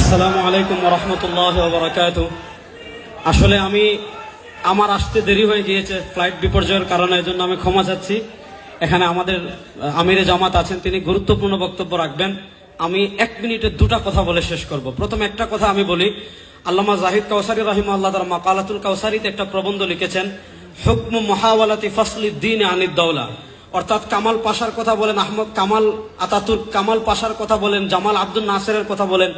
আসসালামু আলাইকুম ওয়া রাহমাতুল্লাহি ওয়া বারাকাতুহু। আসলে আমার আসতে দেরি হয়ে গিয়েছে ফ্লাইট বিপর্যয়ের কারণে, এজন্য আমি ক্ষমা চাচ্ছি। এখানে আমাদের আমিরে জামাত আছেন, তিনি গুরুত্বপূর্ণ বক্তব্য রাখবেন। আমি 1 মিনিটে 2টা কথা বলে শেষ করব। প্রথম একটা কথা আমি বলি, আল্লামা জাহিদ কাউসারী রাহিমাহুল্লাহ তাআলা মাকালাতুল কাউসারীতে একটা প্রবন্ধ লিখেছেন, হুকমু মুহাওয়ালাতি ফাসলিদ দ্বীন আনিদ দাওলা। অর্থাৎ কামাল পাশার কথা বলেন, আহমদ কামাল আতাতুর্ক কামাল পাশার কথা বলেন, জামাল আব্দুল নাসেরের কথা বলেন,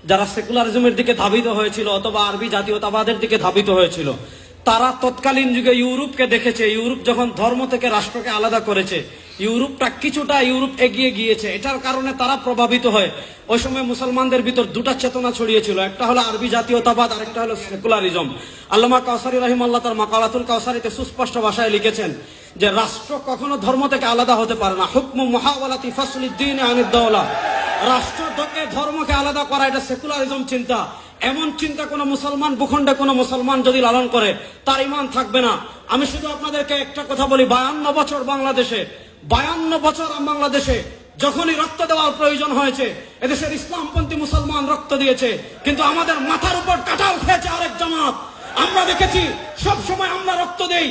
যারা সেকুলারিজমের দিকে ধাবিত হয়েছিল অথবা আরবি জাতীয়তাবাদের দিকে ধাবিত হয়েছিল, তারা তৎকালীন যুগে ইউরোপকে দেখেছে। ইউরোপ যখন ধর্ম থেকে রাষ্ট্রকে আলাদা করেছে, ইউরোপটা কিছুটা এগিয়ে গিয়েছে। এটার কারণে তারা প্রভাবিত হয়। ওই সময় মুসলমানদের ভিতর 2টা চেতনা ছড়িয়েছিল, একটা হলো আরবি জাতীয়তাবাদ, আরেকটা হলো সেকুলারিজম। আল্লামা কাউসারী রাহিমাহুল্লাহ তার মাকালাতুল কাউসারীতে সুস্পষ্ট ভাষায় লিখেছেন যে রাষ্ট্র কখনো ধর্ম থেকে আলাদা হতে পারে না। হুকমু মুহাওয়ালাতি ফাসলিদ দ্বীন আনিদ দাওলা। রাষ্ট্র থেকে ধর্মকে আলাদা করা, এটা সেকুলারিজম চিন্তা। এমন চিন্তা কোন মুসলমান ভূখণ্ডে কোন মুসলমান যদি লালন করে, তার ঈমান থাকবে না। আমি শুধু আপনাদেরকে একটা কথা বলি, 52 বছর বাংলাদেশে যখনই রক্ত দেওয়ার প্রয়োজন হয়েছে, এদেশের ইসলামপন্থী মুসলমান রক্ত দিয়েছে, কিন্তু আমাদের মাথার উপর কাঁঠাল খেয়েছে আরেক জামাত। আমরা দেখেছি সব সময় আমরা রক্ত দেই,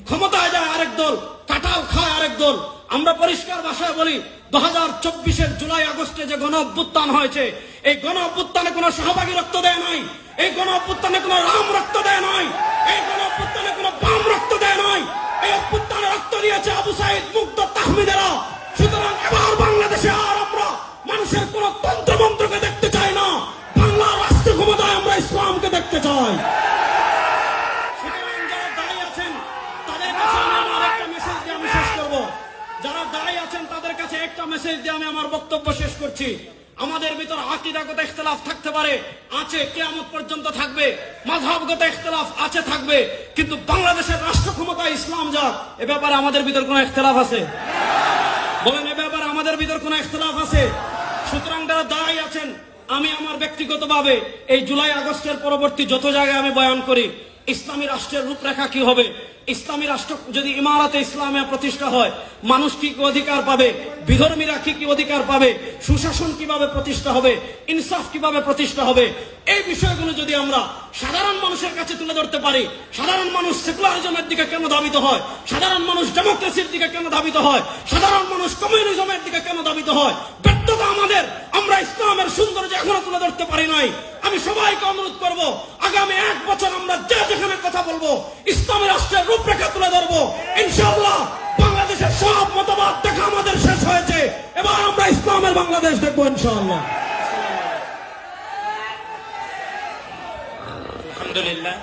ক্ষমতায় যায় আরেক দল, কাঁঠাল খায় আরেক দল। আমরা পরিষ্কার ভাষায় বলি, 2024-এর জুলাই আগস্টে যে গণ অভ্যুত্থান হয়েছে, এই গণ অভ্যুত্থানে কোনো সহভাগী রক্ত দেয় নাই, এই গণ অভ্যুত্থানে কোনো রাম রক্ত দেয় নাই, এই গণ অভ্যুত্থানে কোনো বাম রক্ত দেয় নাই, এই অভ্যুত্থানে রক্ত দিয়েছে আবু সাইদ, মুগ্ধ, তাহমিদেরা। সুতরাং এবার বাংলাদেশে আর আমরা মানুষের কোন তন্ত্রমন্ত্রকে দেখতে চাই না, বাংলার রাষ্ট্র ক্ষমতায় আমরা ইসলামকে দেখতে চাই। যারা দায়ী আছেন তাদের কাছে একটা মেসেজ দিয়ে আমি আমার বক্তব্য শেষ করছি। আমাদের ভিতর আকীদাগত ইখতিলাফ থাকতে পারে, আছে, কিয়ামত পর্যন্ত থাকবে। মাযহাবগত ইখতিলাফ আছে, থাকবে, কিন্তু বাংলাদেশের রাষ্ট্র ক্ষমতা ইসলাম যাক, এ ব্যাপারে আমাদের ভিতর কোনো ইখতিলাফ আছে? বলেন, এ ব্যাপারে আমাদের ভিতর কোনো ইখতিলাফ আছে? সুতরাং যারা দায়ী আছেন, আমি আমার ব্যক্তিগতভাবে এই জুলাই আগস্টের পরবর্তী যত জায়গায় আমি বয়ান করি, ইসলামী রাষ্ট্রের রূপরেখা কি হবে, ইসলামী রাষ্ট্র যদি ইমারতে ইসলামিয়া প্রতিষ্ঠা হয়, মানুষ কি কি অধিকার পাবে, বিধর্মীরা কি কি অধিকার পাবে, সুশাসন কিভাবে প্রতিষ্ঠা হবে, ইনসাফ কিভাবে প্রতিষ্ঠা হবে, এই বিষয়গুলো যদি আমরা সাধারণ মানুষের কাছে তুলে ধরতে পারি, সাধারণ মানুষ সেকুলারিজমের দিকে কেন ধাবিত হয়, সাধারণ মানুষ ডেমোক্রেসির দিকে কেন ধাবিত হয়, সাধারণ মানুষ কমিউনিজমের দিকে কেন ধাবিত হয়, ব্যর্থতা আমাদের, আমরা ইসলামের সৌন্দর্য এখনো তুলে ধরতে পারি নাই। আমি সবাইকে অনুরোধ করব, আগামী 1 বছর আমরা যে যেখানে কথা বলবো, ইসলামী রাষ্ট্রের রূপরেখা তুলে ধরবো। ইনশাআল্লাহ বাংলাদেশের সব মতবাদ দেখা আমাদের শেষ হয়েছে, এবার আমরা ইসলামের বাংলাদেশ দেখবো ইনশাআল্লাহ। আলহামদুলিল্লাহ।